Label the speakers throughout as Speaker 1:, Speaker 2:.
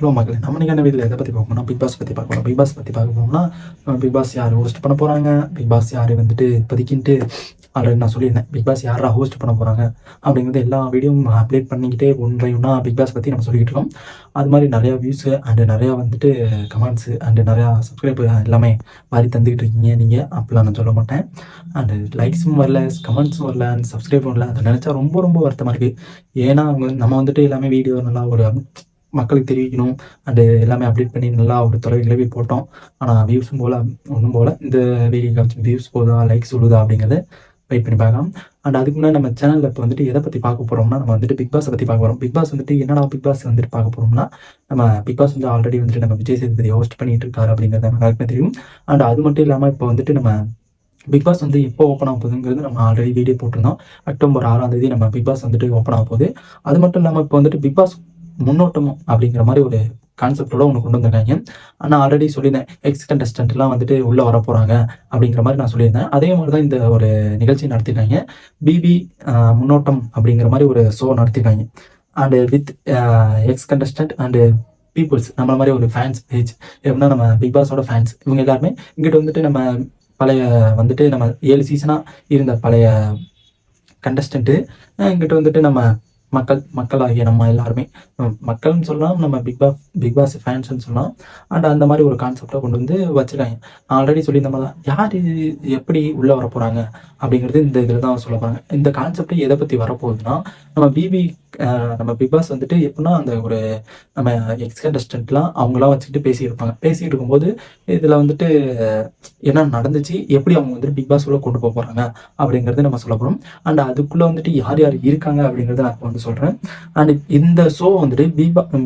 Speaker 1: Hello மக்களே, நம்ம இன்னைக்கான வீடியோவில் எதை பற்றி பார்க்கணும்னா பிக் பாஸ் பற்றி பார்க்கணும். பிக் பாஸ் பற்றி பார்க்க போனோம்னா பிக் பாஸ் யார் ஹோஸ்ட் பண்ண போகிறாங்க, பிக் பாஸ் யார் வந்துட்டு இப்போதைக்கின்ட்டு ஆல்ரெடி நான் சொல்லியிருந்தேன். பிக் பாஸ் யாரா ஹோஸ்ட் பண்ண போகிறாங்க அப்படிங்கிறது எல்லா வீடியோவும் அப்டேட் பண்ணிக்கிட்டே ஒன் பை ஒன்னாக பிக் பாஸ் பற்றி நம்ம சொல்லிக்கிட்டு இருக்கோம். அது மாதிரி நிறையா வியூஸு அண்டு நிறையா வந்துட்டு கமெண்ட்ஸு அண்டு நிறையா சப்ஸ்கிரைப் எல்லாமே மாதிரி தந்துக்கிட்டு இருக்கீங்க. நீங்கள் அப்படிலாம் நான் சொல்ல மாட்டேன். அண்டு லைக்ஸும் வரல, கமெண்ட்ஸும் வரல, அண்ட் சப்ஸ்கிரைபும் வரல. அதை நினச்சா ரொம்ப ரொம்ப வருத்தமாக இருக்குது. ஏன்னா நம்ம வந்துட்டு எல்லாமே வீடியோ நல்லா ஒரு மக்களுக்கு தெரிவிக்கணும் அண்டு எல்லாமே அப்டேட் பண்ணி நல்லா ஒரு தொலைவிலவே போட்டோம். ஆனால் வியூஸும் போல் ஒன்றும் போல் இந்த வீடியோ காமிச்சு வியூஸ் போதா லைக்ஸ் விழுதா அப்படிங்கிறத வெயிட் பண்ணி பார்க்கலாம். அண்ட் அதுக்கு முன்னாடி நம்ம சேனலில் இப்போ வந்துட்டு எதை பற்றி பார்க்க போகிறோம்னா, நம்ம வந்துட்டு பிக் பாஸை பற்றி பார்க்க போகிறோம். பிக் பாஸ் வந்துட்டு என்னடா பிக் பாஸ் வந்துட்டு பார்க்க போகிறோம்னா, நம்ம பிக் பாஸ் வந்து ஆல்ரெடி வந்துட்டு நம்ம விஜய் சேதுபதி ஹோஸ்ட் பண்ணிட்டு இருக்காரு அப்படிங்கிறது நம்ம எல்லாருக்குமே தெரியும். அண்ட் அது மட்டும் இல்லாமல் இப்போ வந்துட்டு நம்ம பிக் பாஸ் வந்து எப்போ ஓப்பன் ஆக போகுதுங்கிறது நம்ம ஆல்ரெடி வீடியோ போட்டிருந்தோம். அக்டோபர் 6ஆம் தேதி நம்ம பிக் பாஸ் வந்துட்டு ஓப்பன் ஆக போகுது. அது மட்டும் இல்லாமல் இப்போ வந்துட்டு பிக் பாஸ் முன்னோட்டமும் அப்படிங்கிற மாதிரி ஒரு கான்செப்டோட ஒன்று கொண்டு வந்திருக்காங்க. நான் ஆல்ரெடி சொல்லியிருந்தேன், எக்ஸ் கண்டஸ்டன்ட்லாம் வந்துட்டு உள்ளே வர போகிறாங்க அப்படிங்கிற மாதிரி நான் சொல்லியிருந்தேன். அதே மாதிரி தான் இந்த ஒரு நிகழ்ச்சி நடத்திருக்காங்க. பிபி முன்னோட்டம் அப்படிங்கிற மாதிரி ஒரு ஷோ நடத்திருக்காங்க. And with ex contestant and peoples நம்மள மாதிரி ஒரு ஃபேன்ஸ் பேஜ், எப்படின்னா நம்ம பிக் பாஸோட ஃபேன்ஸ் இவங்க எல்லாருமே இங்கிட்ட வந்துட்டு நம்ம பழைய வந்துட்டு நம்ம 7 சீசனாக இருந்த பழைய கண்டஸ்டன்ட்டு இங்கிட்ட வந்துட்டு நம்ம மக்களாகிய நம்ம எல்லாருமே மக்கள்னு சொல்லலாம், நம்ம பிக் பாஸ் ஃபேன்ஸ்ன்னு சொல்லலாம். அண்ட் அந்த மாதிரி ஒரு கான்செப்டை கொண்டு வந்து வச்சுருக்காங்க. நான் ஆல்ரெடி சொல்லியிருந்த மாதிரி தான், யார் எப்படி உள்ளே வர போகிறாங்க அப்படிங்கிறது இந்த இதில் தான் சொல்ல போகிறாங்க. இந்த கான்செப்ட் எதை பற்றி வரப்போகுதுன்னா, நம்ம நம்ம பிக் பாஸ் வந்துட்டு எப்படின்னா அந்த ஒரு நம்ம எக்ஸ் கண்டஸ்டன்ட்லாம் அவங்களாம் வச்சுக்கிட்டு பேசிகிட்டு இருக்கும்போது இதில் வந்துட்டு என்ன நடந்துச்சு, எப்படி அவங்க வந்துட்டு பிக் பாஸ் உள்ள கொண்டு போக போகிறாங்க அப்படிங்கிறது நம்ம சொல்ல போகிறோம். அண்ட் அதுக்குள்ளே வந்துட்டு யார் யார் இருக்காங்க அப்படிங்கிறத நான் வந்து சொல்கிறேன். அண்ட் இந்த ஷோ வந்துட்டு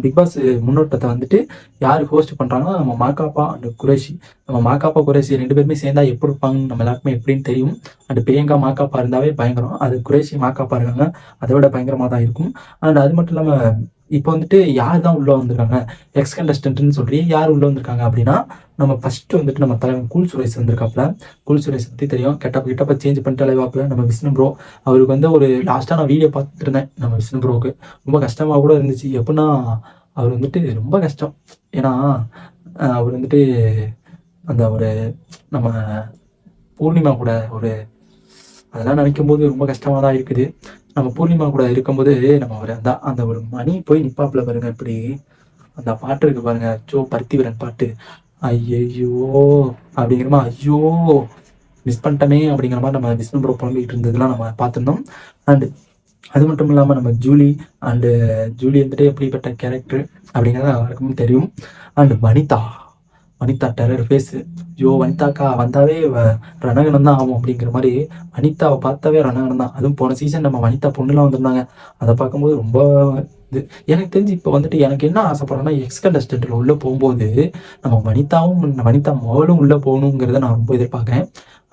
Speaker 1: பிக் பாஸ் முன்னோட்டத்தை வந்துட்டு யார் ஹோஸ்ட் பண்ணுறாங்கன்னா, நம்ம மாகாபா அண்ட் குரேஷி. நம்ம மாகாபா குரேஷி 2 பேருமே சேர்ந்தா எப்படி இருப்பாங்கன்னு நம்ம எல்லாருக்குமே எப்படின்னு தெரியும். அண்ட் பிரியங்கா மாகாபா இருந்தாவே பயங்கரம், அது குரேஷி மாகாபா இருக்காங்க அதை விட பயங்கரமாக தான் இருக்கும். அண்ட் அது மட்டும் இல்லாமல் இப்போ வந்துட்டு யார் தான் உள்ளே வந்திருக்காங்க, எக்ஸ் கண்டஸ்டன்ட்னு சொல்லி யார் உள்ளே வந்திருக்காங்க அப்படின்னா, நம்ம ஃபஸ்ட்டு வந்துட்டு நம்ம தலைவன் கூல் சுரேஷ் வந்திருக்காப்புல. கூல் சுரேஷ் பற்றி தெரியும், கிட்டப்ப சேஞ்ச் பண்ணிட்டு அலைவாப்புல. நம்ம விஷ்ணு ப்ரோ அவருக்கு வந்து ஒரு லாஸ்ட்டாக நான் வீடியோ பார்த்துட்டு இருந்தேன். நம்ம விஷ்ணு ப்ரோவுக்கு ரொம்ப கஷ்டமாக கூட இருந்துச்சு. எப்படின்னா அவர் வந்துட்டு ரொம்ப கஷ்டம். ஏன்னா அவர் வந்துட்டு அந்த ஒரு நம்ம பூர்ணிமா கூட ஒரு அதெல்லாம் நினைக்கும் போது ரொம்ப கஷ்டமாக தான் இருக்குது. நம்ம பூர்ணிமா கூட இருக்கும்போது நம்ம ஒரு அந்த ஒரு மணி போய் நிப்பாப்புல பாருங்க, இப்படி அந்த பாட்டு இருக்கு பாருங்க, பருத்திவரன் பாட்டு. ஐயோ அப்படிங்கிற மாதிரி, ஐயோ மிஸ் பண்ணிட்டோமே அப்படிங்கிற மாதிரி நம்ம விஷ்ணு ப்ரோ புலம்பிக்கிட்டு இருந்ததுலாம் நம்ம பார்த்துருந்தோம். அண்டு அது மட்டும் இல்லாமல் நம்ம ஜூலி வந்துட்டு எப்படிப்பட்ட கேரக்டர் அப்படிங்கிறது எல்லாருக்குமே தெரியும். And Vanitha terror phase. ஐயோ வனிதாக்கா வந்தாவே ரணகணம் தான் ஆகும் அப்படிங்கிற மாதிரி வனிதாவை பார்த்தாவே ரணகணம் தான். அதுவும் போன சீசன் நம்ம வனிதா பொண்ணுலாம் வந்திருந்தாங்க. அதை பார்க்கும்போது ரொம்ப இது எனக்கு தெரிஞ்சு இப்போ வந்துட்டு எனக்கு என்ன ஆசைப்படுறேன்னா, எக்ஸ் கண்டஸ்டன்ட்டில் உள்ளே போகும்போது நம்ம வனிதா மகளும் உள்ளே போகணுங்கிறத நான் ரொம்ப எதிர்பார்க்குறேன்.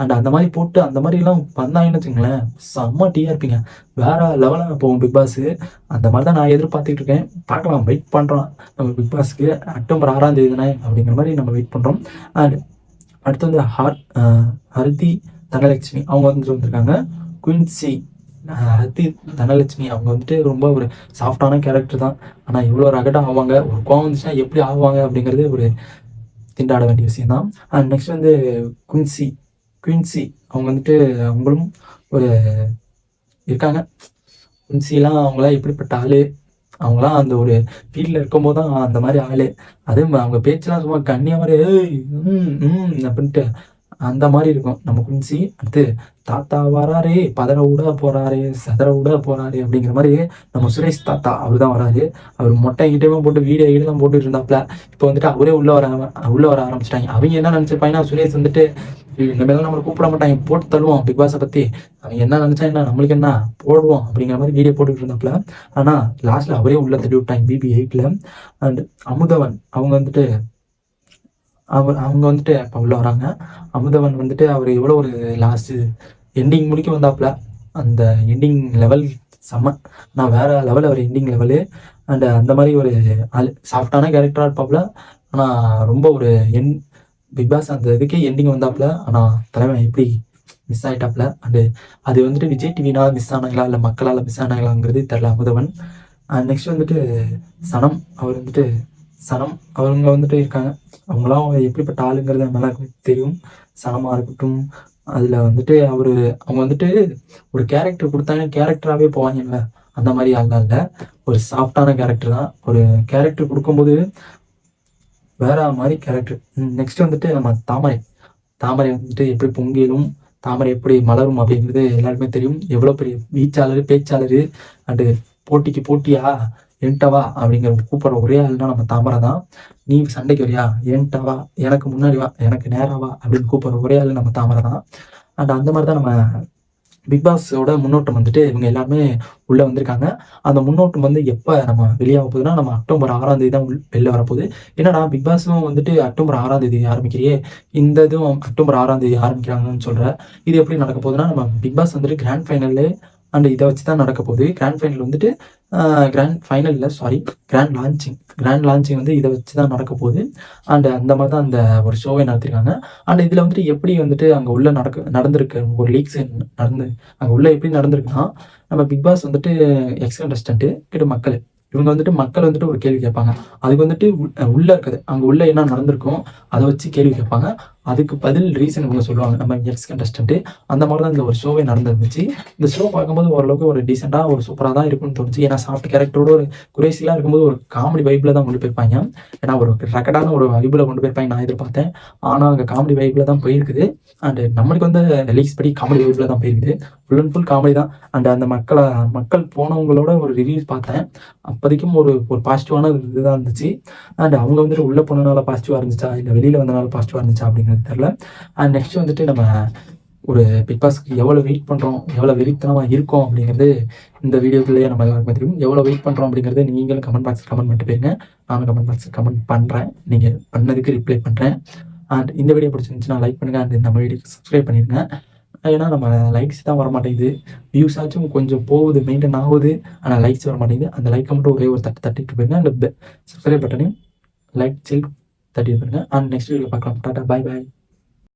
Speaker 1: அண்ட் அந்த மாதிரி போட்டு அந்த மாதிரிலாம் வந்தாங்கன்னு வச்சுங்களேன், செம்ம டிஆர்பிங்க, வேற லெவலாக போகும் பிக் பாஸு. அந்த மாதிரி தான் நான் எதிர்பார்த்துக்கிட்டு இருக்கேன். பார்க்கலாம், வெயிட் பண்ணுறோம் நம்ம பிக் பாஸ்க்கு. அக்டோபர் 6ஆம் தேதி தானே அப்படிங்கிற மாதிரி நம்ம வெயிட் பண்ணுறோம். அண்ட் அடுத்து வந்து ஹரிதி தனலட்சுமி அவங்க வந்திருக்காங்க. குயின்சி ஹரிதி தனலட்சுமி அவங்க வந்துட்டு ரொம்ப ஒரு சாஃப்டான கேரக்டர் தான். ஆனால் இவ்வளோ ரகடாக ஆவாங்க, ஒரு கோவம் வந்துச்சுன்னா எப்படி ஆவாங்க அப்படிங்கிறது ஒரு திண்டாட வேண்டிய விஷயம் தான். அண்ட் நெக்ஸ்ட் வந்து குயின்சி அவங்க வந்துட்டு அவங்களும் ஒரு இருக்காங்க. குயின்சிலாம் அவங்களாம் எப்படிப்பட்ட ஆள், அவங்களாம் அந்த ஒரு ஃபீல்டில் இருக்கும்போது தான் அந்த மாதிரி ஆள். அதுவும் அவங்க பேச்செல்லாம் சும்மா கண்ணியாக மாதிரி அப்படின்ட்டு அந்த மாதிரி இருக்கும் நம்ம குயின்சி. அடுத்து தாத்தா வராரு, பதற விட போகிறாரு, சதற விட போகிறாரு அப்படிங்கிற மாதிரி நம்ம சுரேஷ் தாத்தா அவர் தான் வராரு. அவர் மொட்டை கிட்டேயுமே போட்டு வீடியோ தான் போட்டுட்டு இருந்தாப்புல. இப்போ வந்துட்டு அவரே உள்ளே வர ஆரம்பிச்சிட்டாங்க. அவங்க என்ன நினச்சிருப்பாங்கன்னா, சுரேஷ் வந்துட்டு இனிமேல் நம்மளை கூப்பிட மாட்டாங்க, போட்டு தள்ளுவோம் பிக் பாஸை பற்றி, அவங்க என்ன நினச்சா என்ன நம்மளுக்கு என்ன போடுவோம் அப்படிங்கிற மாதிரி வீடியோ போட்டுக்கிட்டு இருந்தாப்புல. ஆனால் லாஸ்ட்டில் அவரே உள்ளே தள்ளி விட்டாங்க BB8. அண்ட் அமுதவன் அவங்க வந்துட்டு இப்போ உள்ளே வராங்க. அமுதவன் வந்துட்டு அவர் எவ்வளோ ஒரு லாஸ்ட்டு எண்டிங் முடிக்க வந்தாப்புல. அந்த எண்டிங் லெவல் செம்ம, நான் வேறு லெவல் அவர் எண்டிங் லெவலு. அண்ட் அந்த மாதிரி ஒரு சாஃப்டான கேரக்டராக இருப்பாப்புல. ஆனால் ரொம்ப ஒரு பிக் பாஸ் அந்த இதுக்கே எண்டிங் வந்தாப்புல. ஆனால் தலைவன் எப்படி மிஸ் ஆகிட்டாப்புல. அண்டு அது வந்துட்டு விஜய் டிவினால் மிஸ் ஆனாங்களா இல்லை மக்களால் மிஸ் ஆனாங்களாங்கிறது தெரில அமுதவன். நெக்ஸ்ட் வந்துட்டு சனம் அவர் வந்துட்டு சனம் அவங்க வந்துட்டு இருக்காங்க. அவங்களாம் எப்படிப்பட்ட ஆளுங்கிறது நம்ம எல்லாருக்குமே தெரியும். சனமாக இருக்கட்டும், அதில் வந்துட்டு அவங்க வந்துட்டு ஒரு கேரக்டர் கொடுத்தாங்க, கேரக்டராகவே போவாங்கல்ல, அந்த மாதிரி ஆள்லாம் இல்லை. ஒரு சாஃப்டான கேரக்டர் தான். ஒரு கேரக்டர் கொடுக்கும்போது வேற மாதிரி கேரக்டர். நெக்ஸ்ட் வந்துட்டு நம்ம தாமரை வந்துட்டு எப்படி பொங்கிலும், தாமரை எப்படி மலரும் அப்படிங்கிறது எல்லாருக்குமே தெரியும். எவ்வளோ பெரிய வீச்சாளர், பேச்சாளர், அண்டு போட்டிக்கு போட்டியா என்கிட்ட வா அப்படிங்கிற கூப்பிட்ற ஒரே ஆள்னா நம்ம தாமரை தான். நீ சண்டைக்கு வரியா, என்கிட்ட வா, எனக்கு முன்னாடி வா, எனக்கு நேராக வா அப்படின்னு கூப்பிட்ற ஒரே ஆள் நம்ம தாமரை தான். அண்ட் அந்த மாதிரி தான் நம்ம பிக் பாஸோட முன்னோட்டம் வந்துட்டு இவங்க எல்லாருமே உள்ளே வந்திருக்காங்க. அந்த முன்னோட்டம் வந்து எப்போ நம்ம வெளியாக போகுதுன்னா, நம்ம அக்டோபர் 6ஆம் தேதி தான் வெளில வரப்போகுது. என்னடா பிக் பாஸும் வந்துட்டு அக்டோபர் 6ஆம் தேதி ஆரம்பிக்கிறியே, இந்த இதுவும் அக்டோபர் 6ஆம் தேதி ஆரம்பிக்கிறாங்கன்னு சொல்கிற, இது எப்படி நடக்க போகுதுன்னா, நம்ம பிக் பாஸ் வந்துட்டு கிராண்ட் ஃபைனலு அண்ட் இதை வச்சு தான் நடக்க போகுது. கிராண்ட் ஃபைனல் வந்துட்டு கிராண்ட் லான்ச்சிங் வந்து இதை வச்சு தான் நடக்க போகுது. அண்ட் அந்த மாதிரி தான் அந்த ஒரு ஷோவை நடத்திருக்காங்க. அண்ட் இதில் வந்துட்டு எப்படி வந்துட்டு அங்கே உள்ள நடந்திருக்கு ஒரு லீக்ஸ் அங்கே உள்ள எப்படி நடந்திருக்குன்னா, நம்ம பிக் பாஸ் வந்துட்டு எக்ஸ் கண்டஸ்டன்ட்டு கிட்ட இவங்க வந்துட்டு மக்கள் வந்துட்டு ஒரு கேள்வி கேட்பாங்க. அதுக்கு வந்துட்டு உள்ள இருக்குது, அங்கே உள்ள என்ன நடந்திருக்கும் அதை வச்சு கேள்வி கேட்பாங்க. அதுக்கு பதில் ரீசன் இவங்க சொல்லுவாங்க, நம்ம எக்ஸ் கண்டஸ்டன்ட்டு. அந்த மாதிரி தான் இந்த ஒரு ஷோவே நடந்துருந்துச்சு. இந்த ஷோ பார்க்கும்போது ஓரளவுக்கு ஒரு டீசெண்டாக ஒரு சூப்பராக தான் இருக்குன்னு தோணுச்சு. ஏன்னா சாஃப்ட் கேரக்டரோட ஒரு குறைசிலாம் இருக்கும்போது ஒரு காமெடி வைப்பில் தான் கொண்டு போயிருப்பாங்க. ஏன்னா ஒரு ரெக்கடான ஒரு வைப்பில் கொண்டு போயிருப்பாங்க நான் எதிர்பார்த்தேன். ஆனால் அங்கே காமெடி வைப்பில் தான் போயிருக்குது. அண்டு நம்மளுக்கு வந்து ரிலீஸ் படி காமெடி வைப்பில் தான் போயிருக்குது. ஃபுல் அண்ட் ஃபுல் காமெடி தான். அண்ட் அந்த மக்கள் போனவங்களோட ஒரு ரிவ்யூஸ் பார்த்தேன். அப்போதைக்கும் ஒரு பாசிட்டிவான இதுதான் இருந்துச்சு. அண்ட் அவங்க வந்துட்டு உள்ளே போனதுனால பாசிட்டிவாக இருந்துச்சா, இல்லை வெளியில் வந்தனால பாசிட்டிவாக இருந்துச்சா அப்படிங்கிறது தெரில. அண்ட் நெக்ஸ்ட் வந்துட்டு நம்ம ஒரு பிக் பாஸ்க்கு எவ்வளோ வெயிட் பண்ணுறோம், எவ்வளோ வெறித்தனமாக இருக்கும் அப்படிங்கிறது இந்த வீடியோக்குள்ளேயே நம்ம எல்லாருக்குமே தெரியும். எவ்வளோ வெயிட் பண்ணுறோம் அப்படிங்கிறது நீங்களும் கமெண்ட் பாக்ஸில் கமெண்ட் பண்ணிட்டு போயிருங்க. நானும் கமெண்ட் பாக்ஸில் கமெண்ட் பண்ணுறேன். நீங்கள் பண்ணதுக்கு ரிப்ளை பண்ணுறேன். அண்ட் இந்த வீடியோ பிடிச்சிருந்துச்சுன்னா லைக் பண்ணுங்கள். அண்ட் நம்ம வீடியோக்கு சப்ஸ்கிரைப் பண்ணிடுங்க. ஏன்னா நம்ம லைக்ஸ் தான் வர மாட்டேங்குது, வியூஸ் ஆச்சும் கொஞ்சம் போகுது, மெயின்டைன் ஆகுது. ஆனால் லைக்ஸ் வர மாட்டேங்குது. அந்த லைக்கை மட்டும் ஒரே ஒரு தட்டிட்டு போயிருங்க. அந்த சப்ஸ்கிரைப் பட்டனையும் லைக் தட்டிட்டு போயிருங்க. அண்ட் நெக்ஸ்ட் வீடியோவில் பார்க்கலாம். டாடா, பாய் பாய்.